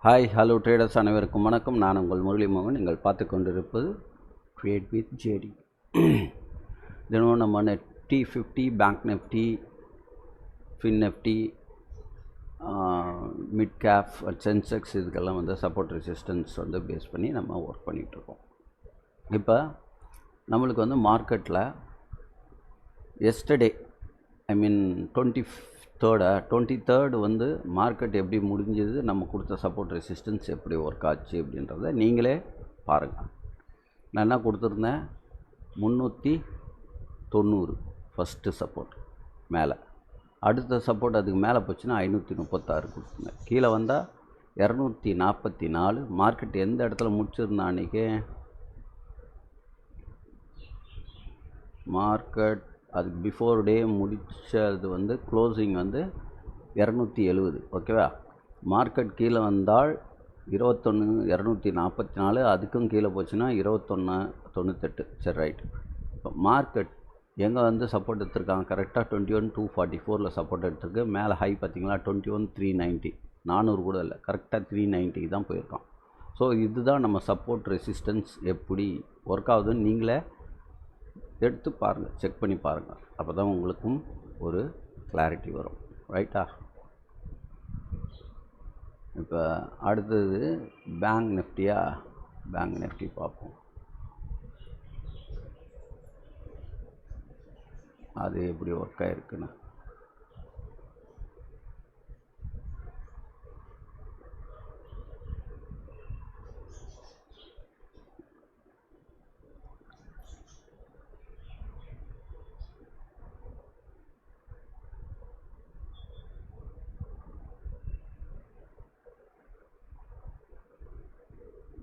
Hi hello traders அனைவருக்கும் வணக்கம். நான் உங்கள் முரளி மோகன். நீங்கள் பார்த்து கொண்டிருப்பது ட்ரேட் வித் ஜேடி. தினமும் நம்ம Nifty 50, bank Nifty, fin Nifty, mid cap, Sensex இதுக்கெல்லாம் வந்து சப்போர்ட் ரெசிஸ்டன்ஸ் வந்து பேஸ் பண்ணி நம்ம ஒர்க் பண்ணிகிட்ருக்கோம். இப்போ நம்மளுக்கு வந்து மார்க்கெட்டில் எஸ்டர்டே ஐ மீன் 23rd வந்து மார்க்கெட் எப்படி முடிஞ்சது, நம்ம கொடுத்த சப்போர்ட் ரெசிஸ்டன்ஸ் எப்படி ஒர்க் ஆச்சு அப்படின்றத நீங்களே பாருங்கள். நான் என்ன கொடுத்துருந்தேன், 390 ஃபஸ்ட்டு சப்போர்ட் மேலே, அடுத்த சப்போர்ட் அதுக்கு மேலே போச்சுன்னா 536 கொடுத்துருந்தேன். கீழே வந்தால் 244. மார்க்கெட் எந்த இடத்துல முடிச்சிருந்தா அன்றைக்கி மார்க்கெட் அதுக்கு பிஃபோர் டே முடித்தது வந்து க்ளோசிங் வந்து 270. ஓகேவா? மார்க்கெட் கீழே வந்தால் 244. அதுக்கும் கீழே போச்சுன்னா 2198. சரி, ரைட். இப்போ மார்க்கெட் எங்கே வந்து சப்போர்ட் எடுத்துருக்காங்க, கரெக்டாக 21,244 சப்போர்ட் எடுத்துருக்கு. மேலே ஹை பார்த்திங்களா 21,390, 400 கூட இல்லை, கரெக்டாக 390 தான் போயிருக்கான். ஸோ இதுதான் நம்ம சப்போர்ட் ரெசிஸ்டன்ஸ் எப்படி ஒர்க் ஆகுதுன்னு நீங்களே எடுத்து பாருங்கள், செக் பண்ணி பாருங்கள். அப்போ தான் உங்களுக்கும் ஒரு கிளாரிட்டி வரும். ரைட்டா? இப்போ அடுத்தது பேங்க் நிஃப்டியா, பேங்க் நிஃப்டி பார்ப்போம். அது எப்படி ஒர்க் ஆகிருக்குன்னு.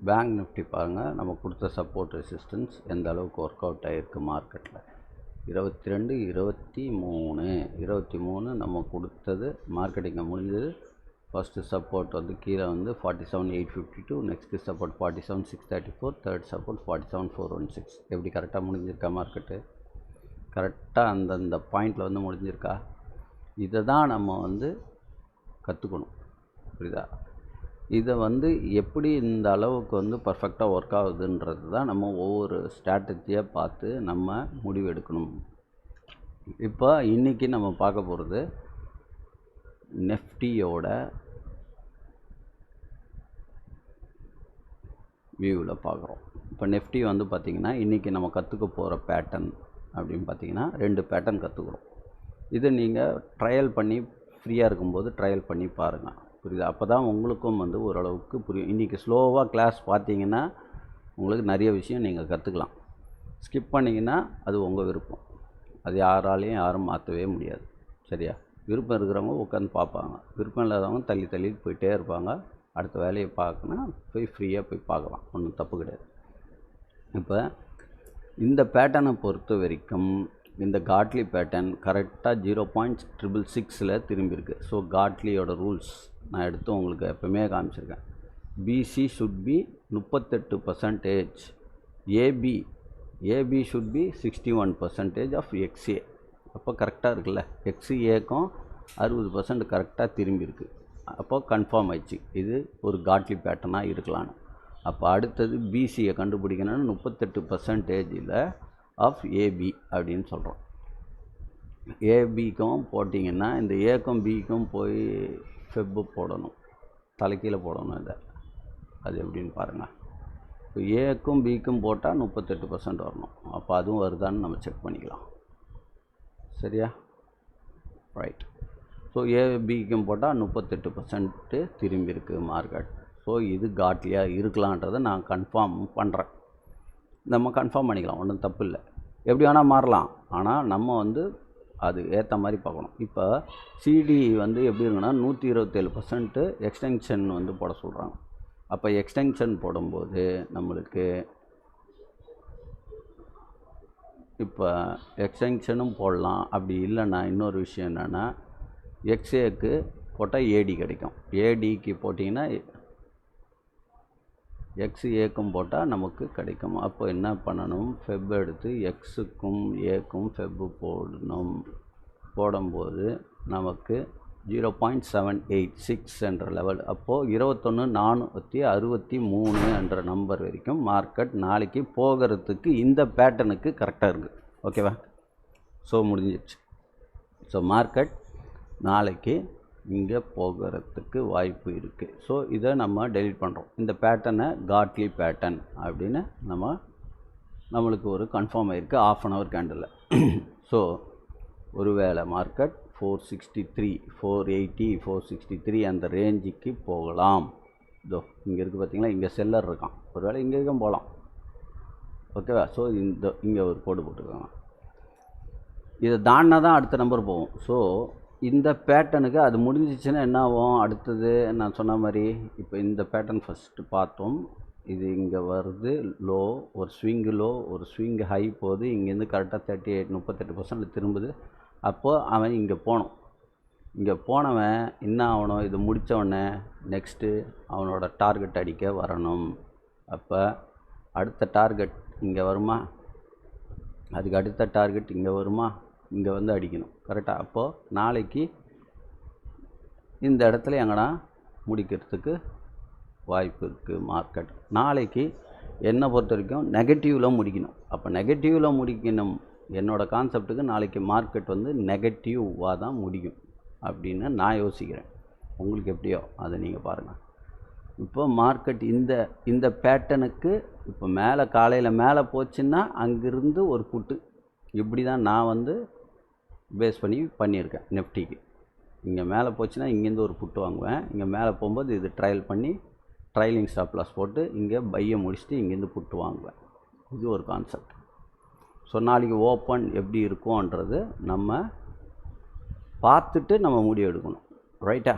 பேங்க் நிஃப்டி பாருங்கள், நம்ம கொடுத்த சப்போர்ட் ரெசிஸ்டன்ஸ் எந்த அளவுக்கு ஒர்க் அவுட் ஆகிருக்கு மார்க்கெட்டில். 22, 23 நம்ம கொடுத்தது. மார்க்கெட் இங்கே முடிஞ்சது. ஃபஸ்ட்டு சப்போர்ட் வந்து கீழே வந்து 47,852, நெக்ஸ்ட்டு சப்போர்ட் 47,634, தேர்ட் சப்போர்ட் 47,416. எப்படி கரெக்டாக முடிஞ்சிருக்கா மார்க்கெட்டு? கரெக்டாக அந்தந்த பாயிண்டில் வந்து முடிஞ்சிருக்கா? இதை தான் நம்ம வந்து கற்றுக்கணும். புரியுதா? இதை வந்து எப்படி இந்த அளவுக்கு வந்து பர்ஃபெக்டாக ஒர்க் ஆகுதுன்றது தான் நம்ம ஒவ்வொரு ஸ்ட்ராட்டஜியாக பார்த்து நம்ம முடிவு எடுக்கணும். இப்போ இன்றைக்கி நம்ம பார்க்க போகிறது நிஃப்டியோட வியூவில் பார்க்குறோம். இப்போ நிஃப்டி வந்து பார்த்திங்கன்னா இன்றைக்கி நம்ம கற்றுக்க போகிற பேட்டர்ன் அப்படின்னு பார்த்திங்கன்னா 2 பேட்டர்ன் கற்றுக்குறோம். இது நீங்கள் ட்ரையல் பண்ணி ஃப்ரீயாக இருக்கும்போது ட்ரையல் பண்ணி பாருங்கள். புரியுது? அப்போ தான் உங்களுக்கும் வந்து ஓரளவுக்கு புரியும். இன்றைக்கி ஸ்லோவாக கிளாஸ் பார்த்தீங்கன்னா உங்களுக்கு நிறைய விஷயம் நீங்கள் கற்றுக்கலாம். ஸ்கிப் பண்ணிங்கன்னா அது உங்கள் விருப்பம். அது யாரும் மாற்றவே முடியாது. சரியா? விருப்பம் இருக்கிறவங்க உட்காந்து பார்ப்பாங்க, விருப்பம் இல்லாதவங்க தள்ளி போயிட்டே இருப்பாங்க. அடுத்த வேலையை பார்க்கணும், போய் ஃப்ரீயாக போய் பார்க்கலாம், ஒன்றும் தப்பு கிடையாது. இப்போ இந்த பேட்டர்னை பொறுத்த வரைக்கும் இந்த காட்லி பேட்டர்ன் கரெக்டாக 0.666 திரும்பியிருக்கு. ஸோ காட்லியோட ரூல்ஸ் நான் எடுத்து உங்களுக்கு எப்பவுமே காமிச்சிருக்கேன். BC should be 38%, AB should be 61% of XA. அப்போ கரெக்டாக இருக்குல்ல, எக்ஸ்ஏக்கும் 60% கரெக்டாக திரும்பியிருக்கு. அப்போ கன்ஃபார்ம் ஆயிடுச்சு இது ஒரு காட்லி பேட்டர்னாக இருக்கலான்னு. அப்போ அடுத்தது பிசியை கண்டுபிடிக்கணும்னு 38% ஆஃப் ஏபி அப்படின்னு சொல்கிறோம். ஏபிக்கும் போட்டிங்கன்னா இந்த ஏக்கும் பிக்கும் போய் ஃபெப்பு போடணும், தலைக்கீழே போடணும். இதை அது எப்படின்னு பாருங்கள். இப்போ ஏக்கும் பிக்கும் போட்டால் 38% வரணும். அப்போ அதுவும் வருதான்னு நம்ம செக் பண்ணிக்கலாம். சரியா? ரைட். ஸோ ஏபிக்கும் போட்டால் 38% திரும்பி இருக்குது மார்க்கெட். ஸோ இது காட்லியாக இருக்கலான்றதை நான் கன்ஃபார்ம் பண்ணுறேன். நம்ம கன்ஃபார்ம் பண்ணிக்கலாம், ஒன்றும் தப்பு இல்லை. எப்படி வேணால் மாறலாம், ஆனால் நம்ம வந்து அது ஏற்ற மாதிரி பார்க்கணும். இப்போ சிடி வந்து எப்படி இருக்குன்னா 127% எக்ஸ்டென்ஷன் வந்து போட சொல்கிறாங்க. அப்போ எக்ஸ்டென்ஷன் போடும்போது நம்மளுக்கு இப்போ எக்ஸ்டென்ஷனும் போடலாம். அப்படி இல்லைன்னா இன்னொரு விஷயம் என்னென்னா எக்ஸ்ஏக்கு போட்டால் ஏடி கிடைக்கும். ஏடிக்கு போட்டிங்கன்னா எக்ஸ்ஏக்கும் போட்டால் நமக்கு கிடைக்கும். அப்போ என்ன பண்ணணும், ஃபெப் எடுத்து எக்ஸுக்கும் ஏக்கும் ஃபெப்பு போடணும். போடும்போது நமக்கு 0.786 என்ற லெவல். அப்போது 21,463 என்ற நம்பர் வரைக்கும் மார்க்கெட் நாளைக்கு போகிறதுக்கு இந்த பேட்டர்னுக்கு கரெக்டாக இருக்குது. ஓகேவா? ஸோ முடிஞ்சிடுச்சு. ஸோ மார்க்கெட் நாளைக்கு இங்கே போகிறதுக்கு வாய்ப்பு இருக்குது. ஸோ இதை நம்ம டெலீட் பண்ணுறோம். இந்த பேட்டர்னை காட்லி பேட்டர்ன் அப்படின்னு நம்மளுக்கு ஒரு கன்ஃபார்ம் ஆகிருக்கு ½ அன் ஹவர் கேண்டில். ஸோ ஒருவேளை மார்க்கெட் 463, 480, 463 அந்த ரேஞ்சுக்கு போகலாம். இதோ இங்கே இருக்குது பார்த்தீங்களா, இங்கே செல்லர் இருக்கான். ஒருவேளை இங்கேயும் போகலாம். ஓகேவா? ஸோ இங்கே ஒரு கோடு போட்டுருக்காங்க. இதை தாண்டினா தான் அடுத்த நம்பர் போகும். ஸோ இந்த பேட்டர்னுக்கு அது முடிஞ்சிச்சுன்னா என்ன ஆகும்? அடுத்தது நான் சொன்ன மாதிரி இப்போ இந்த பேட்டர்ன் ஃபஸ்ட்டு பார்த்தோம். இது இங்கே வருது லோ, ஒரு ஸ்விங்கு லோ, ஒரு ஸ்விங் ஹை போகுது. இங்கேருந்து கரெக்டாக 38% திரும்புது. அப்போது அவன் இங்கே போகணும். இங்கே போனவன் என்ன ஆகணும்? இது முடித்தவொடனே நெக்ஸ்ட்டு அவனோட டார்கெட் அடிக்க வரணும். அப்போ அடுத்த டார்கெட் இங்கே வருமா? அதுக்கு அடுத்த டார்கெட் இங்கே வருமா? இங்கே வந்து அடிக்கணும். கரெக்டாக? அப்போது நாளைக்கு இந்த இடத்துல எங்கன்னா முடிக்கிறதுக்கு வாய்ப்பு இருக்குது மார்க்கெட். நாளைக்கு என்னை பொறுத்த வரைக்கும் நெகட்டிவில் முடிக்கணும். அப்போ நெகட்டிவில் முடிக்கணும். என்னோடய கான்செப்ட்டுக்கு நாளைக்கு மார்க்கெட் வந்து நெகட்டிவாக தான் முடியும் அப்படின்னு நான் யோசிக்கிறேன். உங்களுக்கு எப்படியோ அதை நீங்கள் பாருங்கள். இப்போ மார்க்கெட் இந்த பேட்டர்னுக்கு இப்போ மேலே காலையில் மேலே போச்சுன்னா அங்கேருந்து ஒரு புட்டு இப்படி தான் நான் வந்து பேஸ் பண்ணியிருக்கேன் நிஃப்டிக்கு. இங்கே மேலே போச்சுன்னா இங்கேருந்து ஒரு புட்டு வாங்குவேன். இங்கே மேலே போகும்போது இது ட்ரைலிங் ஸ்டாப் லாஸ் போட்டு இங்கே பையை முடிச்சுட்டு இங்கேருந்து புட்டு வாங்குவேன். இது ஒரு கான்செப்ட். ஸோ நாளைக்கு ஓப்பன் எப்படி இருக்கும்ன்றது நம்ம பார்த்துட்டு நம்ம முடிவு எடுக்கணும். ரைட்டா?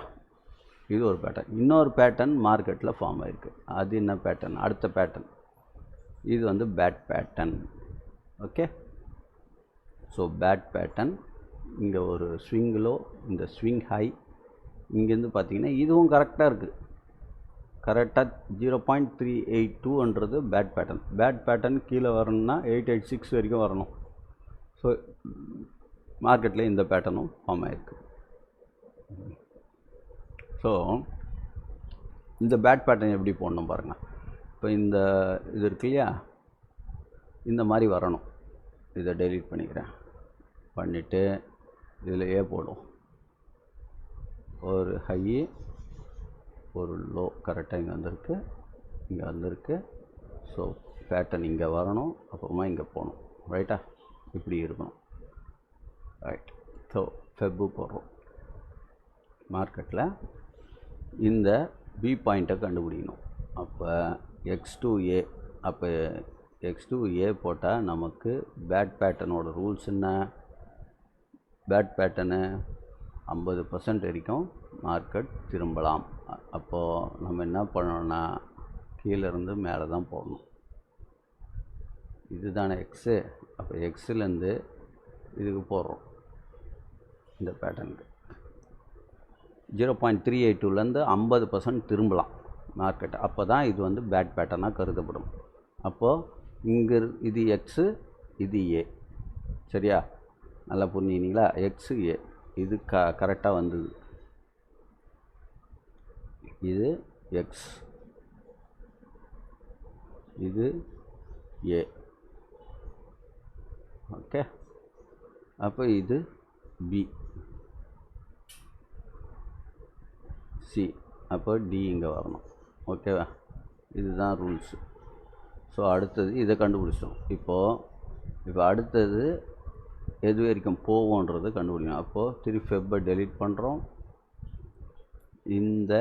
இது ஒரு பேட்டர்ன். இன்னொரு பேட்டர்ன் மார்க்கெட்டில் ஃபார்ம் ஆகிருக்கு. அது என்ன பேட்டர்ன்? அடுத்த பேட்டர்ன் இது வந்து bat pattern. Okay? So bat pattern. இங்கே ஒரு ஸ்விங்கிலோ, இந்த ஸ்விங் ஹை இங்கேருந்து பார்த்தீங்கன்னா இதுவும் கரெக்டாக இருக்குது. கரெக்டாக 0.382ன்றது பேட் பேட்டர்ன். பேட் பேட்டர்ன் கீழே வரணும்னா 886 வரைக்கும் வரணும். ஸோ மார்க்கெட்டில் இந்த பேட்டர்னும் ஃபார்ம் ஆகிருக்கு. ஸோ இந்த பேட் பேட்டர்ன் எப்படி போடணும் பாருங்கள். இப்போ இது இருக்கு இல்லையா, இந்த மாதிரி வரணும். இதை டெலீட் பண்ணிவிட்டு இதில் போடும். ஒரு ஹை, ஒரு லோ கரெக்டாக இங்கே வந்திருக்கு. ஸோ பேட்டர்ன் இங்கே வரணும், அப்புறமா இங்கே போகணும். ரைட்டா? இப்படி இருக்கணும். ரைட். ஸோ ஃபெப்பு போடுறோம். மார்க்கெட்டில் இந்த பி பாயிண்ட்டை கண்டுபிடிக்கணும். அப்போ X2A. அப்போ X2A போட்டால் நமக்கு பேட் பேட்டர்னோட ரூல்ஸ் என்ன? பேட் பேட்டர்னு 50% வரைக்கும் மார்க்கெட் திரும்பலாம். அப்போது நம்ம என்ன பண்ணணும்னா கீழேருந்து மேலே தான் போடணும். இதுதானே எக்ஸு. அப்போ எக்ஸுலேருந்து இதுக்கு போடுறோம். இந்த பேட்டர்னுக்கு 0.382லேருந்து 50% திரும்பலாம் மார்க்கெட். அப்போ தான் இது வந்து பேட் பேட்டர்னாக கருதப்படும். அப்போது இங்கே இது எக்ஸு, இது ஏ. சரியா? நல்லா புரிஞ்சுக்கிங்களா? எக்ஸு ஏ இது கரெக்டாக வந்தது. இது எக்ஸ், இது ஏ. ஓகே? அப்போ இது பி, சி. அப்போ டி இங்கே வரணும். ஓகேவா? இதுதான் ரூல்ஸு. ஸோ அடுத்தது இதை கண்டுபிடிச்சோம். இப்போ அடுத்தது எது வரைக்கும் போவோன்றதை கண்டுபிடிக்கணும். அப்போது ஃபெப்பை டெலீட் பண்ணுறோம். இந்த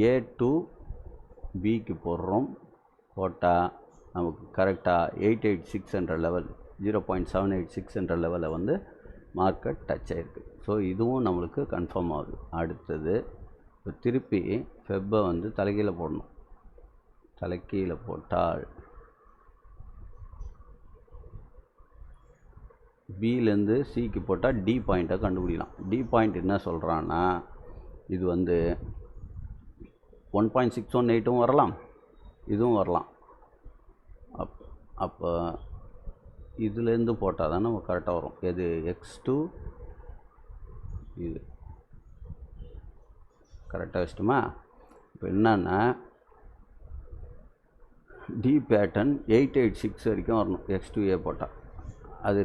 ஏ டு பிக்கு போடுறோம். போட்டால் நமக்கு கரெக்டாக 886 என்ற லெவல், 0.786 என்ற லெவலில் வந்து மார்க்கெட் டச் ஆகிருக்கு. ஸோ இதுவும் நம்மளுக்கு கன்ஃபார்ம் ஆகுது. அடுத்தது இப்போ திருப்பி ஃபெப்பை வந்து தலைகீழ போடணும். தலைக்கீழ போட்டால் பிலேருந்து சிக்கு போட்டால் டி பாயிண்ட்டை கண்டுபிடிக்கலாம். டி பாயிண்ட் என்ன சொல்கிறான்னா இது வந்து 1.618ம் வரலாம், இதுவும் வரலாம். அப்போ இதுலேருந்து போட்டால் தான் நம்ம கரெக்டாக வரும். எது? X2 இது கரெக்டாக வச்சுட்டுமா? இப்போ என்னன்னா டி பேட்டர்ன் 886 வரைக்கும் வரணும். X2A போட்டால் அது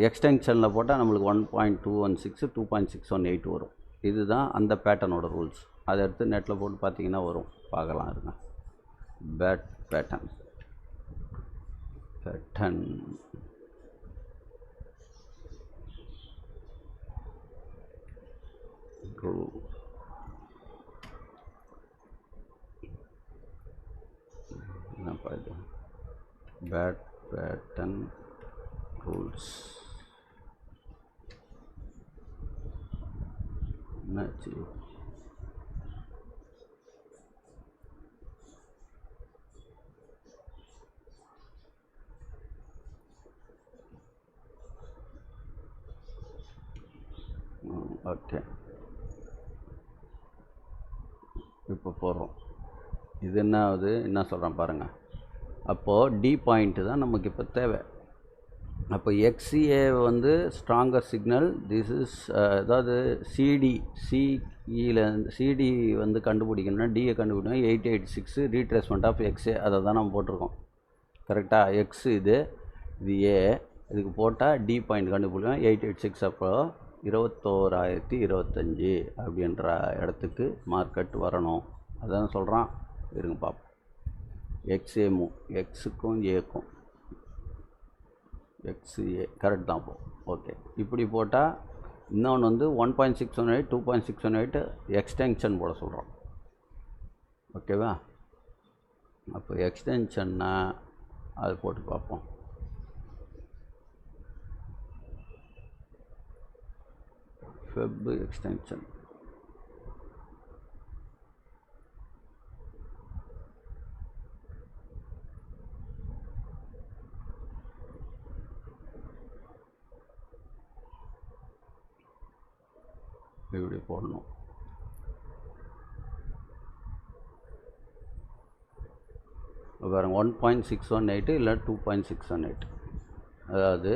எக்ஸ்டென்ஷனில் போட்டால் நம்மளுக்கு 1.216 2.618 வரும். இதுதான் அந்த பேட்டர்னோட ரூல்ஸ். அதை எடுத்து நெட்டில் போட்டு பார்த்தீங்கன்னா வரும், பார்க்கலாம் இருங்க. Pattern rule. என்னப்பா இது? பேட்டர்ன் ரூல்ஸ் என்னாச்சு? ஓகே, இப்போ போடுறோம். இது என்ன ஆகுது, என்ன சொல்கிறேன் பாருங்கள். அப்போது டி பாயிண்ட்டு தான் நமக்கு இப்போ தேவை. அப்போ XCA வந்து ஸ்ட்ராங்கர் சிக்னல். திஸ் இஸ் அதாவது சிடி வந்து கண்டுபிடிக்கணும்னா டியை கண்டுபிடிக்கணும். 886 ரீட்ரேஸ்மெண்ட் ஆஃப் XA, அதை தான் நம்ம போட்டிருக்கோம். கரெக்டாக? X இது A, இதுக்கு போட்டால் டி பாயிண்ட் கண்டுபிடிக்கணும். 886 அப்போ 21025 அப்படின்ற இடத்துக்கு மார்க்கெட் வரணும். அதான் சொல்கிறான். இருங்க பார்ப்போம். XA மூவ், எக்ஸுக்கும் ஏக்கும் XA கரெக்ட் தான். ஓகே, இப்படி போட்டால் இன்னொன்று வந்து 1.618 2.618 எக்ஸ்டென்ஷன் போட சொல்கிறோம். ஓகேவா? அப்போ எக்ஸ்டென்ஷன்னா அது போட்டு பார்ப்போம். வெப் எக்ஸ்டென்ஷன் இப்படி போடணும். பாருங்க 1.618 இல்லை 2.618, அதாவது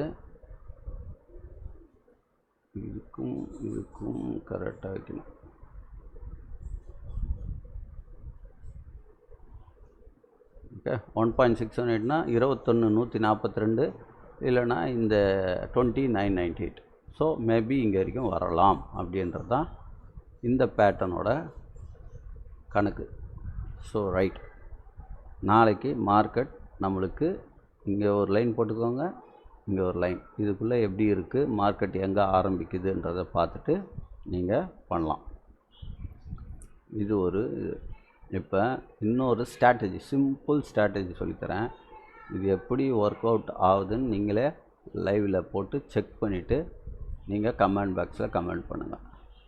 இதுக்கும் கரெக்டாக வைக்கணும். ஓகே, 1.618னா 21142 இல்லைனா இந்த 20998. ஸோ மேபி இங்கே வரைக்கும் வரலாம் அப்படின்றது தான் இந்த பேட்டர்னோட கணக்கு. ஸோ ரைட், நாளைக்கு மார்க்கெட் நம்மளுக்கு இங்கே ஒரு லைன் போட்டுக்கோங்க, இங்கே ஒரு லைன், இதுக்குள்ளே எப்படி இருக்குது மார்க்கெட் எங்கே ஆரம்பிக்குதுன்றதை பார்த்துட்டு நீங்கள் பண்ணலாம். இது ஒரு இப்போ இன்னொரு ஸ்ட்ராட்டஜி, சிம்பிள் ஸ்ட்ராட்டஜி சொல்லித்தரேன். இது எப்படி ஒர்க் அவுட் ஆகுதுன்னு நீங்களே லைவில் போட்டு செக் பண்ணிவிட்டு நீங்கள் கமெண்ட் பாக்ஸில் கமெண்ட் பண்ணுங்கள்.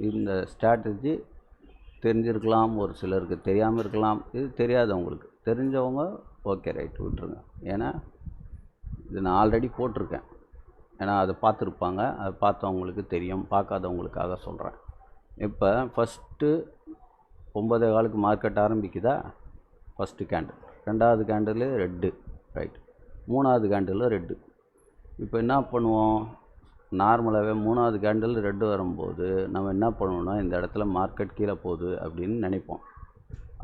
இந்த ஸ்ட்ராட்டஜி தெரிஞ்சிருக்கலாம், ஒரு சிலருக்கு தெரியாமல் இருக்கலாம். இது தெரியாதவங்களுக்கு, தெரிஞ்சவங்க ஓகே ரைட் விட்டுருங்க. ஏன்னா இது நான் ஆல்ரெடி போட்டிருக்கேன். ஏன்னா அதை பார்த்துருப்பாங்க, அதை பார்த்தவங்களுக்கு தெரியும், பார்க்காதவங்களுக்காக சொல்கிறேன். இப்போ ஃபஸ்ட்டு 9:15 மார்க்கெட் ஆரம்பிக்குதா? ஃபஸ்ட்டு கேண்டில், ரெண்டாவது கேண்டில் ரெட்டு, ரைட், மூணாவது கேண்டில் ரெட்டு. இப்போ என்ன பண்ணுவோம், நார்மலாகவே மூணாவது கேண்டில் ரெட்டு வரும்போது நம்ம என்ன பண்ணுவோம்னா இந்த இடத்துல மார்க்கெட் கீழே போகுது அப்படின்னு நினைப்போம்.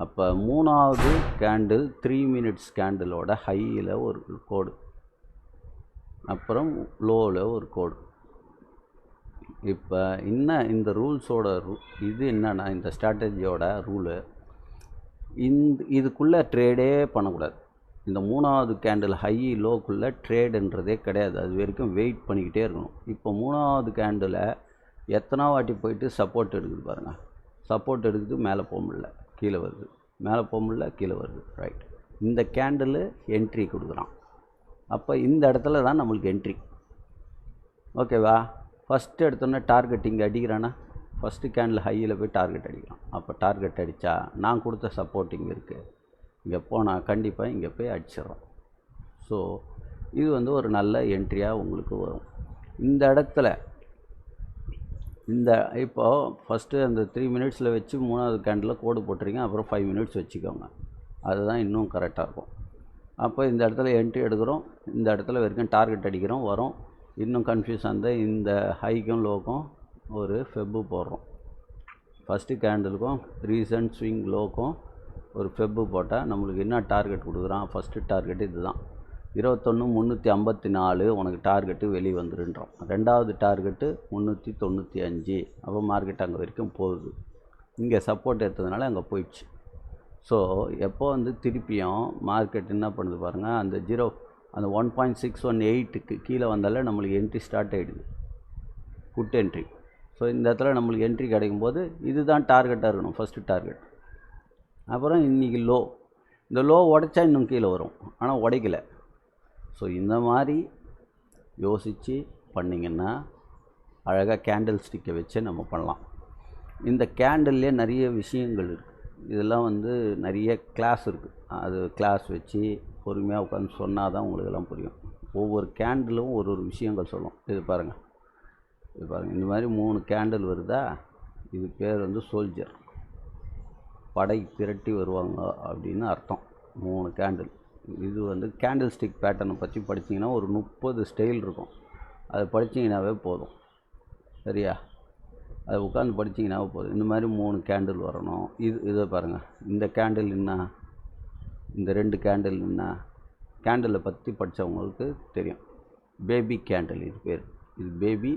அப்போ மூணாவது கேண்டில் 3 மினிட்ஸ் கேண்டிலோட ஹையில் ஒரு கோடு, அப்புறம் லோவில் ஒரு கோடு. இப்போ இந்த ரூல்ஸோட இது என்னன்னா, இந்த ஸ்ட்ராட்டஜியோட ரூலு இதுக்குள்ளே ட்ரேடே பண்ணக்கூடாது. இந்த மூணாவது கேண்டில் ஹை லோக்குள்ளே ட்ரேடுன்றதே கிடையாது. அது வரைக்கும் வெயிட் பண்ணிக்கிட்டே இருக்கணும். இப்போ மூணாவது கேண்டில் எத்தனை வாட்டி போயிட்டு சப்போர்ட் எடுக்குது பாருங்கள். சப்போர்ட் எடுக்குது, மேலே போக முடியல, கீழே வருது, மேலே போக முடியல, கீழே வருது, ரைட். இந்த கேண்டில் என்ட்ரி கொடுக்குறான். அப்போ இந்த இடத்துல தான் நம்மளுக்கு என்ட்ரி. ஓகேவா? ஃபஸ்ட்டு எடுத்தோன்னே டார்கெட்டிங் அடிக்கிறான்னா ஃபஸ்ட்டு கேண்டில் ஹையில் போய் டார்கெட் அடிக்கிறான். அப்போ டார்கெட் அடித்தா நான் கொடுத்த சப்போர்ட்டிங் இருக்குது, இங்கே போனால் கண்டிப்பாக இங்கே போய் அடிச்சிடறோம். ஸோ இது வந்து ஒரு நல்ல என்ட்ரியாக உங்களுக்கு வரும். இந்த இடத்துல இப்போது ஃபஸ்ட்டு அந்த 3 மினிட்ஸில் வச்சு மூணாவது கேண்டில் கோடு போட்டுறீங்க, அப்புறம் 5 மினிட்ஸ் வச்சுக்கோங்க. அதுதான் இன்னும் கரெக்டாக இருக்கும். அப்போ இந்த இடத்துல என்ட்ரி எடுக்கிறோம், இந்த இடத்துல வரைக்கும் டார்கெட் அடிக்கிறோம், வரும். இன்னும் கன்ஃபியூஸ் அந்த இந்த ஹைக்கும் லோக்கும் ஒரு ஃபெப்பு போடுறோம். ஃபஸ்ட்டு கேண்டலுக்கும் ரீசன்ட் ஸ்விங் லோக்கும் ஒரு ஃபெப்பு போட்டால் நம்மளுக்கு என்ன டார்கெட் கொடுக்குறான்? ஃபஸ்ட்டு டார்கெட்டு இது தான், 21,354 உனக்கு டார்கெட்டு வெளியே வந்துருன்றோம். ரெண்டாவது டார்கெட்டு 395. அப்போ மார்க்கெட் அங்கே வரைக்கும் போகுது. இங்கே சப்போர்ட் எடுத்ததுனால அங்கே போயிடுச்சு. ஸோ எப்போ வந்து திருப்பியும் மார்க்கெட் என்ன பண்ணுது பாருங்கள், அந்த 1.618க்கு கீழே வந்தாலே நம்மளுக்கு என்ட்ரி ஸ்டார்ட் ஆகிடுது, புட் என்ட்ரி. ஸோ இந்த இடத்துல நம்மளுக்கு என்ட்ரி கிடைக்கும்போது இதுதான் டார்கெட்டாக இருக்கணும், ஃபஸ்ட்டு டார்கெட். அப்புறம் இன்றைக்கி லோ, இந்த லோ உடைச்சா இன்னும் கீழே வரும், ஆனால் உடைக்கலை. ஸோ இந்த மாதிரி யோசித்து பண்ணிங்கன்னா அழகாக கேண்டில் ஸ்டிக்கை வச்சு நம்ம பண்ணலாம். இந்த கேண்டில்லே நிறைய விஷயங்கள் இருக்குது. இதெல்லாம் வந்து நிறைய கிளாஸ் இருக்குது. அது கிளாஸ் வச்சு பொறுமையாக உட்காந்து சொன்னால் தான் உங்களுக்கெல்லாம் புரியும். ஒவ்வொரு கேண்டிலும் ஒரு விஷயங்கள் சொல்லும். இது பாருங்கள், இந்த மாதிரி 3 கேண்டில் வருதா, இது பேர் வந்து சோல்ஜர், படை திரட்டி வருவாங்க அப்படின்னு அர்த்தம். 3 கேண்டில். இது வந்து கேண்டில் ஸ்டிக் பேட்டர்னை பற்றி படிச்சிங்கன்னா ஒரு 30 ஸ்டைல் இருக்கும். அதை படிச்சிங்கனாவே போதும், சரியா? அதை உட்காந்து படிச்சிங்கனாவே போதும். இந்த மாதிரி 3 கேண்டில் வரணும். இதை பாருங்கள், இந்த கேண்டில் என்ன, இந்த 2 கேண்டில் என்ன, கேண்டிலை பற்றி படித்தவங்களுக்கு தெரியும். பேபி கேண்டில் இது பேர், இது baby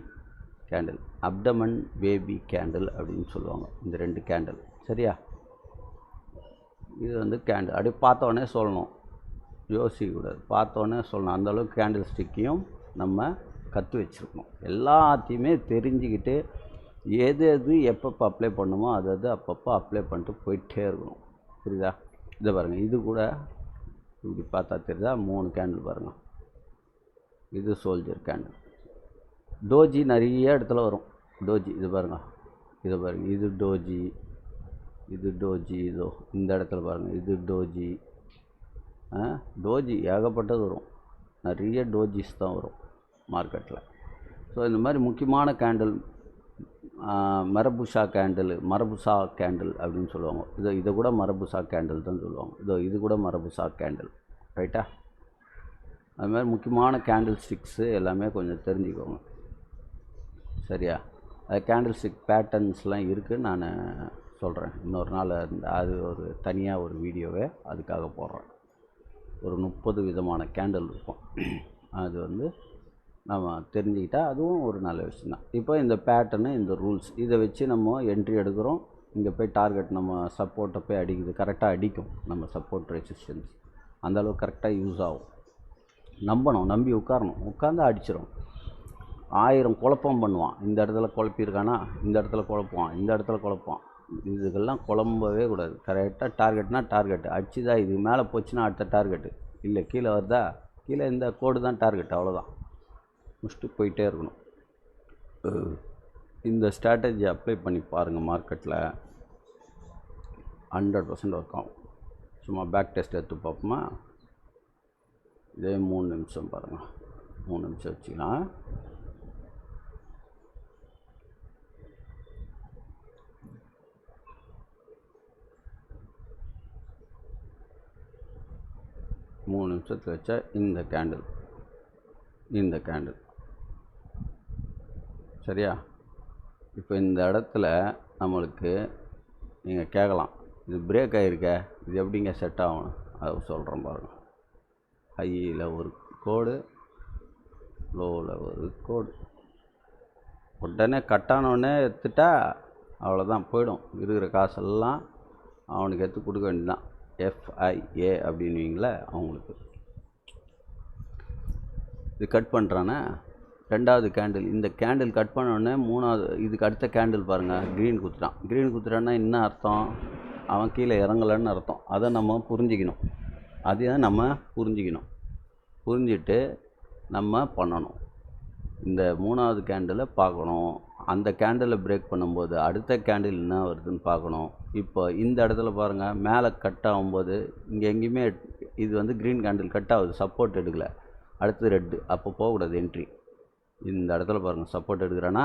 candle, abdomen baby candle அப்படின்னு சொல்லுவாங்க இந்த 2 கேண்டில், சரியா? இது வந்து கேண்டில் அப்படியே பார்த்தோன்னே சொல்லணும், யோசிக்கக்கூடாது, பார்த்தோன்னே சொல்லணும். அந்தளவுக்கு கேண்டில் ஸ்டிக்கையும் நம்ம கற்று வச்சுருக்கணும். எல்லாத்தையுமே தெரிஞ்சுக்கிட்டு எது எப்பப்போ அப்ளை பண்ணுமோ அது அப்பப்போ அப்ளை பண்ணிட்டு போயிட்டே இருக்கணும், புரியுதா? இதை பாருங்கள், இது கூட இப்படி பார்த்தா தெரியுதா, 3 கேண்டில் பாருங்கள். இது சோல்ஜர் கேண்டில். டோஜி நிறைய இடத்துல வரும், டோஜி. இது பாருங்கள், இது டோஜி, இதோ இந்த இடத்துல பாருங்கள், இது டோஜி. டோஜி ஏகப்பட்டது வரும், நிறைய டோஜிஸ் தான் வரும் மார்க்கெட்டில். ஸோ இந்த மாதிரி முக்கியமான கேண்டில் மரபுஷா கேண்டில் அப்படின்னு சொல்லுவாங்க. இதை கூட மரபுஷா கேண்டில் தான் சொல்லுவாங்க. இது கூட மரபுஷா கேண்டில், ரைட்டா? அது மாதிரி முக்கியமான கேண்டில் ஸ்டிக்ஸு எல்லாமே கொஞ்சம் தெரிஞ்சுக்கோங்க, சரியா? அது கேண்டில் ஸ்டிக் பேட்டர்ன்ஸ்லாம் இருக்குது, நான் சொல்கிறேன் இன்னொரு நாள். அது ஒரு தனியாக ஒரு வீடியோவே அதுக்காக போடுறேன். ஒரு 30 விதமான கேண்டில் இருக்கும். அது வந்து நம்ம தெரிஞ்சுக்கிட்டால் அதுவும் ஒரு நல்ல விஷயந்தான். இப்போ இந்த பேட்டர்னு, இந்த ரூல்ஸ், இதை வச்சு நம்ம என்ட்ரி எடுக்கிறோம். இங்கே போய் டார்கெட் நம்ம சப்போர்ட்டை போய் அடிக்குது, கரெக்டாக அடிக்கும். நம்ம சப்போர்ட் ரெசிஸ்டன்ஸ் அந்தளவுக்கு கரெக்டாக யூஸ் ஆகும். நம்பி உட்காந்து அடிச்சிடும். 1000 குழப்பம் பண்ணுவான். இந்த இடத்துல குழப்பியிருக்கானா, இந்த இடத்துல குழப்புவான். இதுக்கெல்லாம் குழம்பவே கூடாது. கரெக்டாக டார்கெட்னா டார்கெட்டு அடிச்சுதா, இது மேலே போச்சுன்னா அடுத்த டார்கெட்டு, இல்லை கீழே வருதா, கீழே இந்த கோடு தான் டார்கெட், அவ்வளோதான். முடிச்சுட்டு போயிட்டே இருக்கணும். இந்த ஸ்ட்ராட்டஜி அப்ளை பண்ணி பாருங்கள், மார்க்கெட்டில் 100% ஒர்க் ஆகும். சும்மா பேக் டெஸ்ட் எடுத்து பார்ப்போமா? இதே 3 நிமிஷம் பாருங்கள், 3 நிமிஷம் வச்சுக்கலாம். மூணு நிமிஷத்தில் வச்சா இந்த கேண்டில் சரியா? இப்போ இந்த இடத்துல நம்மளுக்கு நீங்கள் கேட்கலாம், இது பிரேக் ஆகிருக்க, இது எப்படிங்க செட் ஆகணும்? அதை சொல்கிறேன் பாருங்கள். ஹையில் ஒரு கோடு, லோவில் ஒரு கோடு, உடனே கட்டானோடனே எடுத்துட்டா அவ்வளோதான், போயிடும். இருக்கிற காசெல்லாம் அவனுக்கு எடுத்து கொடுக்க வேண்டியதுதான். FIA அப்படின்வீங்களே அவங்களுக்கு. இது கட் பண்ணுறானே, ரெண்டாவது கேண்டில், இந்த கேண்டில் கட் பண்ணோடனே மூணாவது, இதுக்கு அடுத்த கேண்டில் பாருங்கள், க்ரீன் குத்துறான்னா என்ன அர்த்தம்? அவன் கீழே இறங்கலைன்னு அர்த்தம். அதை நம்ம புரிஞ்சிக்கணும். புரிஞ்சிட்டு நம்ம பண்ணணும். இந்த மூணாவது கேண்டிலை பார்க்கணும். அந்த கேண்டிலை பிரேக் பண்ணும்போது அடுத்த கேண்டில் என்ன வருதுன்னு பார்க்கணும். இப்போ இந்த இடத்துல பாருங்கள், மேலே கட் ஆகும்போது இங்கே எங்கேயுமே இது வந்து க்ரீன் கேண்டில் கட் ஆகுது, சப்போர்ட் எடுக்கலை. அடுத்து ரெட்டு, அப்போ போகக்கூடாது என்ட்ரி. இந்த இடத்துல பாருங்கள், சப்போர்ட் எடுக்கிறேன்னா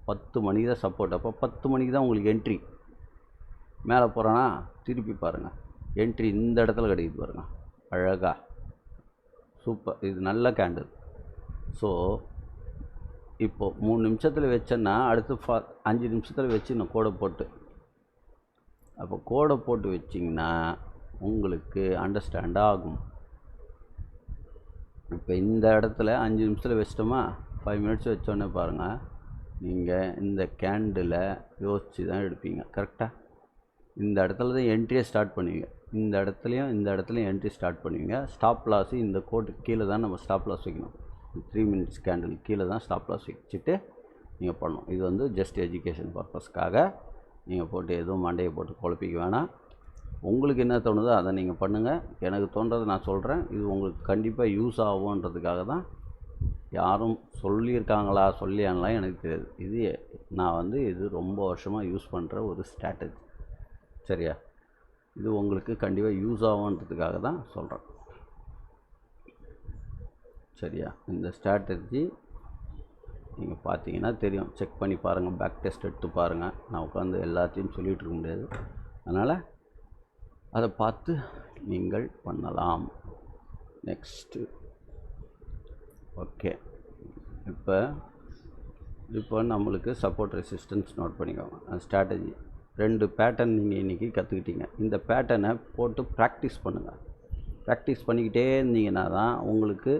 10 மணிக்கு தான் சப்போர்ட், அப்போ 10 மணிக்கு தான் உங்களுக்கு என்ட்ரி. மேலே போகிறானா திருப்பி பாருங்கள், என்ட்ரி இந்த இடத்துல கிடைக்குது பாருங்கள், அழகாக சூப்பர். இது நல்ல கேண்டில். ஸோ இப்போது 3 நிமிஷத்தில் வச்சேன்னா அடுத்து 5 நிமிஷத்தில் வச்சு நான் கோடை போட்டு அப்போ கோடை போட்டு வச்சிங்கன்னா உங்களுக்கு அண்டர்ஸ்டாண்ட் ஆகும். இப்போ இந்த இடத்துல 5 நிமிஷத்தில் வச்சிட்டோமா, 5 மினிட்ஸ் வச்சோன்னே பாருங்கள், நீங்கள் இந்த கேண்டில் யோசித்து தான் எடுப்பீங்க. கரெக்டாக இந்த இடத்துல தான் என்ட்ரியை ஸ்டார்ட் பண்ணுவீங்க. இந்த இடத்துலையும் என்ட்ரி ஸ்டார்ட் பண்ணுவீங்க. ஸ்டாப் லாஸு இந்த கோட்டுக்கு கீழே தான் நம்ம ஸ்டாப் லாஸ் வைக்கணும். 3 மினிட்ஸ் கேண்டில் கீழே தான் ஸ்டாப் லாஸ் வச்சுட்டு நீங்கள் பண்ணணும். இது வந்து ஜஸ்ட் எஜுகேஷன் பர்பஸ்க்காக நீங்கள் போட்டு எதுவும் மண்டையை போட்டு குழப்பிக்க வேணாம். உங்களுக்கு என்ன தோணுதோ அதை நீங்கள் பண்ணுங்கள். எனக்கு தோன்றதை நான் சொல்கிறேன். இது உங்களுக்கு கண்டிப்பாக யூஸ் ஆகுன்றதுக்காக தான். யாரும் சொல்லியிருக்காங்களா சொல்லியானலாம் எனக்கு தெரியாது. இது நான் வந்து இது ரொம்ப வருஷமாக யூஸ் பண்ணுற ஒரு ஸ்ட்ராட்டஜி. சரியா? இது உங்களுக்கு கண்டிப்பாக யூஸ் ஆகுன்றதுக்காக தான் சொல்கிறேன். சரியா? இந்த ஸ்ட்ராட்டஜி நீங்கள் பார்த்தீங்கன்னா தெரியும். செக் பண்ணி பாருங்கள், பேக் டெஸ்ட் எடுத்து பாருங்கள். நான் உட்காந்து எல்லாத்தையும் சொல்லிகிட்டு இருக்க முடியாது. அதனால் அதை பார்த்து நீங்கள் பண்ணலாம். Next okay. இப்போ நம்மளுக்கு சப்போர்ட் ரெசிஸ்டன்ஸ் நோட் பண்ணிக்கோங்க. ஸ்ட்ராட்டஜி 2 பேட்டர்ன் நீங்கள் இன்றைக்கி கற்றுக்கிட்டீங்க. இந்த பேட்டர்னை போட்டு ப்ராக்டிஸ் பண்ணுங்கள். ப்ராக்டிஸ் பண்ணிக்கிட்டே இருந்தீங்கன்னா தான் உங்களுக்கு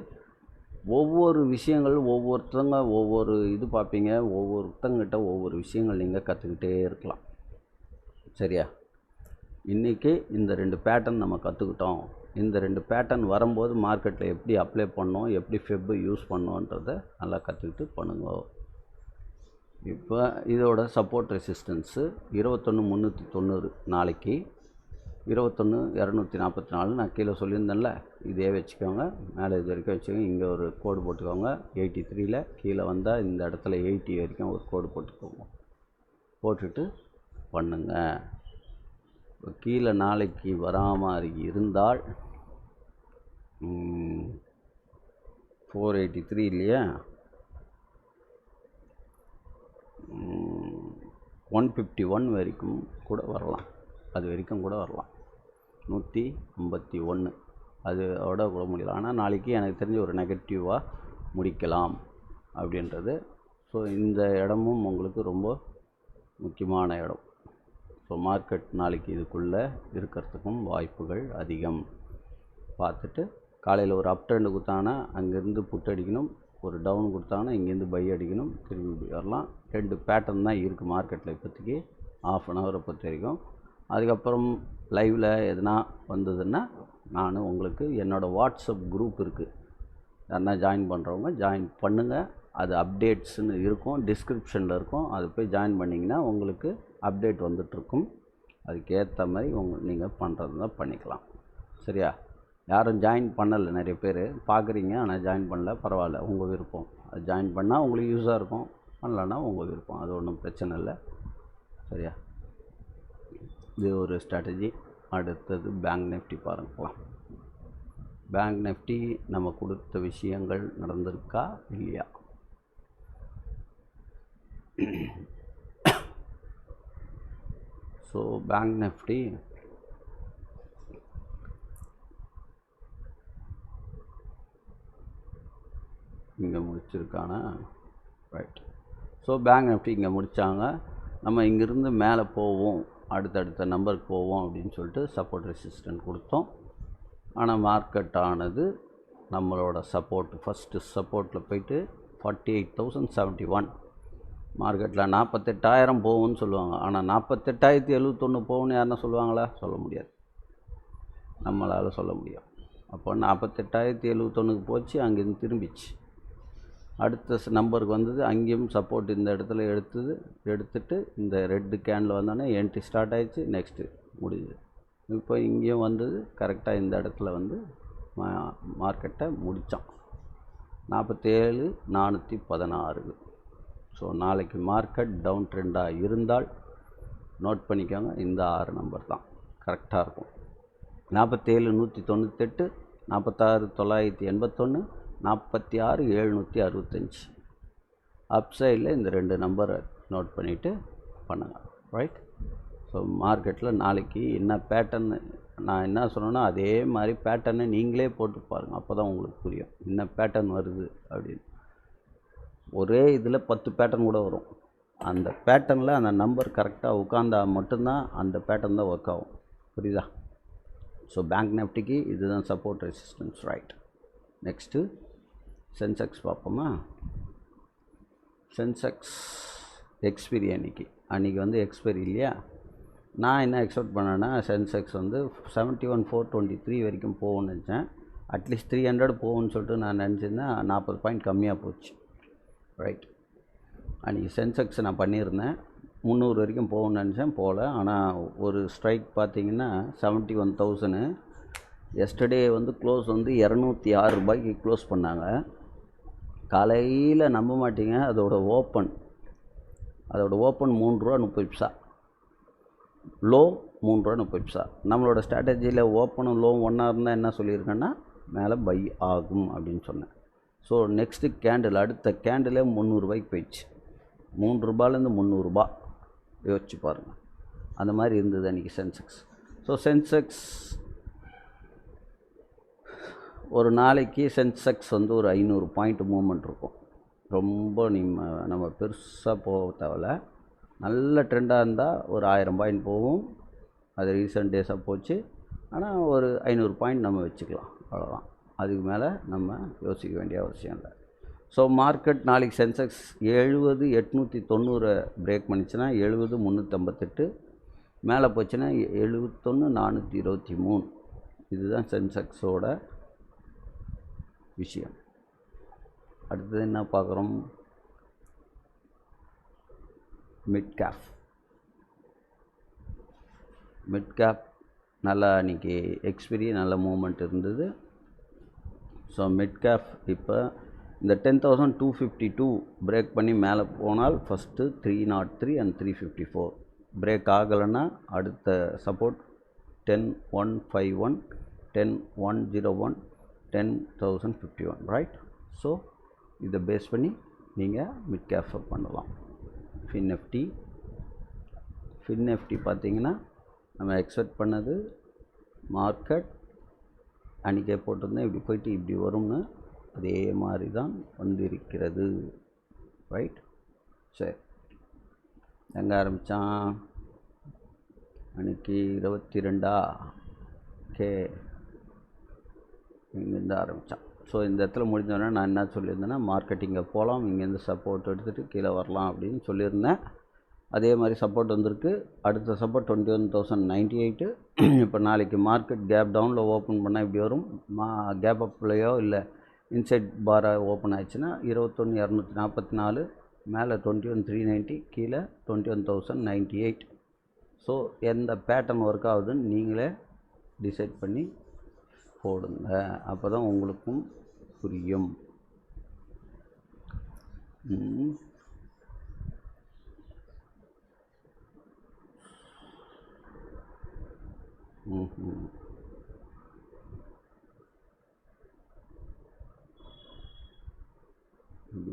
ஒவ்வொரு விஷயங்கள் ஒவ்வொருத்தவங்க ஒவ்வொரு இது பார்ப்பீங்க. ஒவ்வொருத்தங்கிட்ட ஒவ்வொரு விஷயங்கள் நீங்கள் கற்றுக்கிட்டே இருக்கலாம். சரியா? இன்றைக்கி இந்த 2 பேட்டர்ன் நம்ம கற்றுக்கிட்டோம். இந்த 2 பேட்டர்ன் வரும்போது மார்க்கெட்டில் எப்படி அப்ளை பண்ணோம், எப்படி ஃபெப்பு யூஸ் பண்ணோன்றதை நல்லா கற்றுக்கிட்டு பண்ணுங்க. இப்போ இதோட சப்போர்ட் ரெசிஸ்டன்ஸு 21,390 நாளைக்கு, 21,244 நான் கீழே சொல்லியிருந்தேன்ல, இதே வச்சுக்கோங்க. மேலே இது வரைக்கும் வச்சுக்கோங்க. இங்கே ஒரு கோடு போட்டுக்கோங்க. 83ல் கீழே வந்தால் இந்த இடத்துல 80 வரைக்கும் ஒரு கோடு போட்டுக்கோங்க. போட்டுட்டு பண்ணுங்கள். கீழே நாளைக்கு வராமல் இருந்தால் 483 இல்லையா, 151 வரைக்கும் கூட வரலாம். அது வரைக்கும் கூட வரலாம். 151 அதோட கூட முடியலாம். ஆனால் நாளைக்கு எனக்கு தெரிஞ்ச ஒரு நெகட்டிவாக முடிக்கலாம் அப்படின்றது. ஸோ இந்த இடமும் உங்களுக்கு ரொம்ப முக்கியமான இடம். ஸோ மார்க்கெட் நாளைக்கு இதுக்குள்ளே இருக்கிறதுக்கும் வாய்ப்புகள் அதிகம். பார்த்துட்டு காலையில் ஒரு அப் ட்ரெண்டு கொடுத்தாங்கன்னா அங்கேருந்து புட் அடிக்கணும், ஒரு டவுன் கொடுத்தாங்கன்னா இங்கேருந்து பை அடிக்கணும், திரும்பி வரலாம். 2 பேட்டர்ன் தான் இருக்குது மார்க்கெட்டில் இப்போதைக்கு, ½ அன் ஹவரை பொறுத்த வரைக்கும். அதுக்கப்புறம் லைவில் எதுனா வந்ததுன்னா நான் உங்களுக்கு என்னோடய வாட்ஸ்அப் குரூப் இருக்குது, யாருன்னா ஜாயின் பண்ணுறவங்க ஜாயின் பண்ணுங்கள். அது அப்டேட்ஸ்னு இருக்கும், டிஸ்கிரிப்ஷனில் இருக்கும். அது போய் ஜாயின் பண்ணிங்கன்னா உங்களுக்கு அப்டேட் வந்துட்டுருக்கும். அதுக்கேற்ற மாதிரி நீங்கள் பண்ணுறது தான் பண்ணிக்கலாம். சரியா? யாரும் ஜாயின் பண்ணலை, நிறைய பேர் பார்க்குறீங்க ஆனால் ஜாயின் பண்ணல, பரவாயில்ல, உங்கள் விருப்பம். அது ஜாயின் பண்ணால் உங்களுக்கு யூஸாக இருக்கும், பண்ணலன்னா உங்கள் விருப்பம், அது ஒன்றும் பிரச்சனை இல்லை. சரியா? இது ஒரு ஸ்ட்ராட்டஜி. அடுத்தது பேங்க் நிஃப்டி பாருங்கலாம். பேங்க் நிஃப்டி நம்ம கொடுத்த விஷயங்கள் நடந்திருக்கா இல்லையா? ஸோ பேங்க் நிஃப்டி இங்கே முடிச்சிருக்கானா? ரைட். ஸோ பேங்க் நிஃப்டி இங்கே முடித்தாங்க. நம்ம இங்கேருந்து மேலே போவோம், அடுத்தடுத்த நம்பருக்கு போவோம் அப்படின்னு சொல்லிட்டு சப்போர்ட் ரெசிஸ்டன்ட் கொடுத்தோம். ஆனால் மார்க்கெட் ஆனது நம்மளோட சப்போர்ட் ஃபஸ்ட்டு சப்போர்ட்டில் போயிட்டு 48,071 மார்க்கெட்டில் 48,000 போகும்னு சொல்லுவாங்க. ஆனால் 48,071 போகும்னு யாருன்னா சொல்லுவாங்களா? சொல்ல முடியாது, நம்மளால் சொல்ல முடியும். அப்போ 48,071க்கு போச்சு, அங்கேருந்து திரும்பிச்சு, அடுத்த நம்பருக்கு வந்தது, அங்கேயும் சப்போர்ட் இந்த இடத்துல எடுத்துட்டு இந்த ரெட்டு கேனில் வந்தோடனே என்ட்ரி ஸ்டார்ட் ஆகிடுச்சு. நெக்ஸ்ட்டு முடியுது. இப்போ இங்கேயும் வந்தது, கரெக்டாக இந்த இடத்துல வந்து மார்க்கெட்டை முடித்தான் 47,416. ஸோ நாளைக்கு மார்க்கெட் டவுன் ட்ரெண்டாக இருந்தால் நோட் பண்ணிக்கோங்க, இந்த 6 நம்பர் தான் கரெக்டாக இருக்கும். 47,198, 46,981, 46,765. அப்சைடில் இந்த 2 நம்பரை நோட் பண்ணிவிட்டு பண்ணுங்கள். ரைட்? ஸோ மார்க்கெட்டில் நாளைக்கு என்ன பேட்டர்ன் நான் என்ன சொன்னேன்னா அதே மாதிரி பேட்டர்னை நீங்களே போட்டு பாருங்கள். அப்போ தான் உங்களுக்கு புரியும் என்ன பேட்டர்ன் வருது அப்படின்னு. ஒரே இதில் 10 பேட்டர்ன் கூட வரும். அந்த பேட்டர்னில் அந்த நம்பர் கரெக்டாக உட்காந்தா மட்டும்தான் அந்த பேட்டர்ன் தான் ஒர்க் ஆகும். புரியுதா? ஸோ பேங்க் நிஃப்டிக்கு இதுதான் support resistance. Right. Next Sensex பார்ப்போமா. சென்செக்ஸ் எக்ஸ்பீரி அன்றைக்கி வந்து எக்ஸ்பைரி இல்லையா. நான் என்ன எக்ஸ்பெக்ட் பண்ணேன்னா சென்செக்ஸ் வந்து 71,423 வரைக்கும் போகும்னு நினச்சேன். அட்லீஸ்ட் 300 போகும்னு சொல்லிட்டு நான் நினச்சிருந்தேன். 40 பாயிண்ட் கம்மியாக போச்சு. ரைட். அன்றைக்கி சென்செக்ஸ் நான் பண்ணியிருந்தேன் 300 வரைக்கும் போகும்னு நினச்சேன், போகல. ஆனால் ஒரு ஸ்ட்ரைக் பார்த்திங்கன்னா 71,000. எஸ்டர்டே வந்து க்ளோஸ் வந்து 206 ரூபாய்க்கு க்ளோஸ் பண்ணாங்க. காலையில் நம்ப மாட்டீங்க, அதோட ஓப்பன் 3 ரூபா 30 பைசா, லோ 3 ரூபா 30 பைசா. நம்மளோட ஸ்ட்ராட்டஜியில் ஓப்பனும் லோவும் ஒன்றா இருந்தால் என்ன சொல்லியிருக்கேன்னா மேலே பை ஆகும் அப்படின்னு சொன்னேன். ஸோ நெக்ஸ்ட்டு கேண்டில், அடுத்த கேண்டிலே 300 ரூபாய்க்கு போயிடுச்சு. 3 ரூபாலேருந்து 300 ரூபா, யோசிச்சு பாருங்கள். அந்த மாதிரி இருந்தது அன்றைக்கி சென்செக்ஸ். ஸோ சென்செக்ஸ் ஒரு நாளைக்கு சென்செக்ஸ் வந்து ஒரு 500 பாயிண்ட் மூவ்மெண்ட் இருக்கும். ரொம்ப நம்ம பெருசாக போக தேவையில்ல. நல்ல ட்ரெண்டாக இருந்தால் ஒரு 1000 பாயிண்ட் போகும். அது ரீசெண்ட் டேஸாக போச்சு. ஆனால் ஒரு 500 பாயிண்ட் நம்ம வச்சுக்கலாம், அவ்வளோதான். அதுக்கு மேலே நம்ம யோசிக்க வேண்டிய அவசியம் இல்லை. ஸோ மார்க்கெட் நாளைக்கு சென்செக்ஸ் 70,890 பிரேக் பண்ணிச்சுன்னா 70,358, மேலே போச்சுன்னா 71,423. இதுதான் சென்செக்ஸோட விஷயம். அடுத்தது என்ன பார்க்குறோம்? மிட் கேப் நல்லா இன்றைக்கி எக்ஸ்பீரி நல்ல மூவ்மெண்ட் இருந்தது. ஸோ மிட் கேப் இப்போ இந்த 10,252 பிரேக் பண்ணி மேலே போனால் ஃபஸ்ட்டு 303 அண்ட் 354. பிரேக் ஆகலைன்னா அடுத்த சப்போர்ட் 10,151, 10,101, 10,051. ரைட். ஸோ இதை பேஸ் பண்ணி நீங்கள் மிட் கேப் பண்ணலாம். ஃபின் நிஃப்டி பார்த்திங்கன்னா நம்ம எக்ஸ்பெக்ட் பண்ணது மார்க்கெட் அன்றைக்கே போட்டிருந்தேன், இப்படி போயிட்டு இப்படி வரும்னு, அதே மாதிரி தான் வந்திருக்கிறது. ரைட். சரி, எங்கே ஆரம்பித்தான் அன்றைக்கி? 22. ஓகே, இங்கேருந்து ஆரம்பித்தான். ஸோ இந்த இடத்துல முடிஞ்சோடனே நான் என்ன சொல்லியிருந்தேன்னா மார்க்கெட் இங்கே போகலாம், இங்கேருந்து சப்போர்ட் எடுத்துகிட்டு கீழே வரலாம் அப்படின்னு சொல்லியிருந்தேன். அதே மாதிரி சப்போர்ட் வந்திருக்கு. அடுத்த சப்போர்ட் 21,098. இப்போ நாளைக்கு மார்க்கெட் கேப் டவுனில் ஓப்பன் பண்ணால் இப்படி வரும். கேப் அப்லையோ இல்லை இன்சைட் பாராக ஓப்பன் ஆயிடுச்சுன்னா 21,244, மேலே 21,390, கீழே 21,098. ஸோ எந்த பேட்டர்ன் ஒர்க் ஆகுதுன்னு நீங்களே டிசைட் பண்ணி போடுங்க, அப்போ தான் உங்களுக்கும் புரியும்.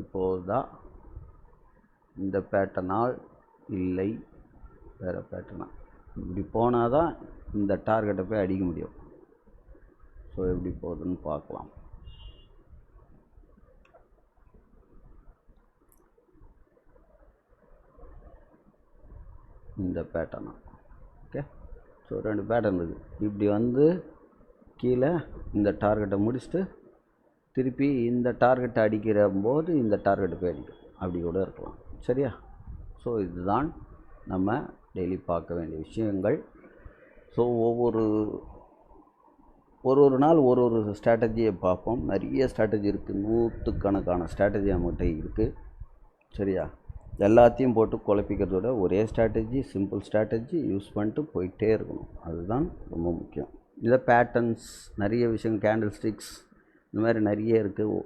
இப்போதா இந்த பேட்டர்னால் இல்லை வேறு பேட்டர்னா, இப்படி போனால் தான் இந்த டார்கெட்டை போய் அடிக்க முடியும். ஸோ எப்படி போகுதுன்னு பார்க்கலாம். இந்த பேட்டர்னா ஓகே. ஸோ 2 பேட்டர்ன் இருக்குது. இப்படி வந்து கீழே இந்த டார்கெட்டை முடிச்சுட்டு திருப்பி இந்த டார்கெட்டை அடிக்கிற போது இந்த டார்கெட்டை போய் அடிக்கும், அப்படி கூட இருக்கலாம். சரியா? ஸோ இதுதான் நம்ம டெய்லி பார்க்க வேண்டிய விஷயங்கள். ஸோ ஒரு நாள் ஒரு ஸ்ட்ராட்டஜியை பார்ப்போம். நிறைய ஸ்ட்ராட்டஜி இருக்குது, 100கணக்கான ஸ்ட்ராட்டஜி நம்மகிட்ட இருக்குது. சரியா? எல்லாத்தையும் போட்டு குழப்பிக்கிறதோட ஒரே ஸ்ட்ராட்டஜி, சிம்பிள் ஸ்ட்ராட்டஜி யூஸ் பண்ணிட்டு போயிட்டே இருக்கணும். அதுதான் ரொம்ப முக்கியம். இதை பேட்டர்ன்ஸ் நிறைய விஷயம், கேண்டில் ஸ்டிக்ஸ், இந்த மாதிரி நிறைய இருக்குது.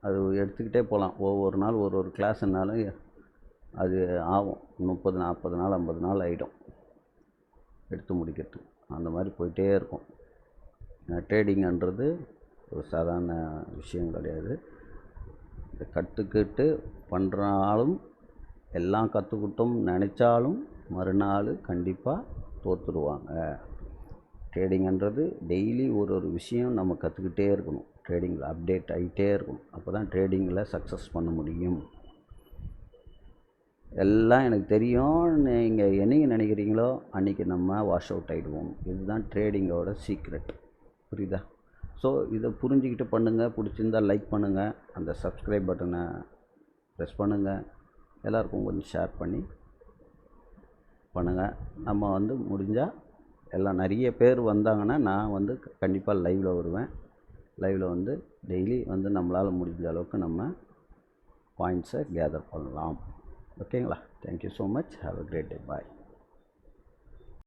அது எடுத்துக்கிட்டே போகலாம். ஒவ்வொரு நாள் ஒரு கிளாஸ்னாலும் அது ஆகும். 30, 40 நாள், 50 நாள் ஆகிடும் எடுத்து முடிக்கிறதுக்கு. அந்த மாதிரி போயிட்டே இருக்கும். ட்ரேடிங்ன்றது ஒரு சாதாரண விஷயம் கிடையாது. இதை கற்றுக்கிட்டு பண்ணுறாலும், எல்லாம் கற்றுக்கிட்டோம் நினச்சாலும் மறுநாள் கண்டிப்பாக தோற்றுடுவாங்க. ட்ரேடிங்ன்றது டெய்லி ஒரு விஷயம் நம்ம கற்றுக்கிட்டே இருக்கணும். ட்ரேடிங்கில் அப்டேட் ஆகிட்டே இருக்கணும். அப்போ தான் ட்ரேடிங்கில் சக்ஸஸ் பண்ண முடியும். எல்லாம் எனக்கு தெரியும். நீங்கள் என்னைக்கு நினைக்கிறீங்களோ அன்றைக்கி நம்ம வாஷ் அவுட் ஆகிடுவோம். இதுதான் ட்ரேடிங்கோட சீக்ரெட். புரியுதா? ஸோ இதை புரிஞ்சுக்கிட்டு பண்ணுங்கள். பிடிச்சிருந்தால் லைக் பண்ணுங்கள், அந்த சப்ஸ்கிரைப் பட்டனை ப்ரெஸ் பண்ணுங்கள், எல்லாருக்கும் கொஞ்சம் ஷேர் பண்ணி பண்ணுங்கள். நம்ம வந்து முடிஞ்சால் எல்லாம் நிறைய பேர் வந்தாங்கன்னா நான் வந்து கண்டிப்பாக லைவில் வருவேன். லைவில் வந்து டெய்லி வந்து நம்மளால் முடிஞ்ச அளவுக்கு நம்ம பாயிண்ட்ஸை கேதர் பண்ணலாம். ஓகேங்களா? Thank you so much. Have a great day. Bye.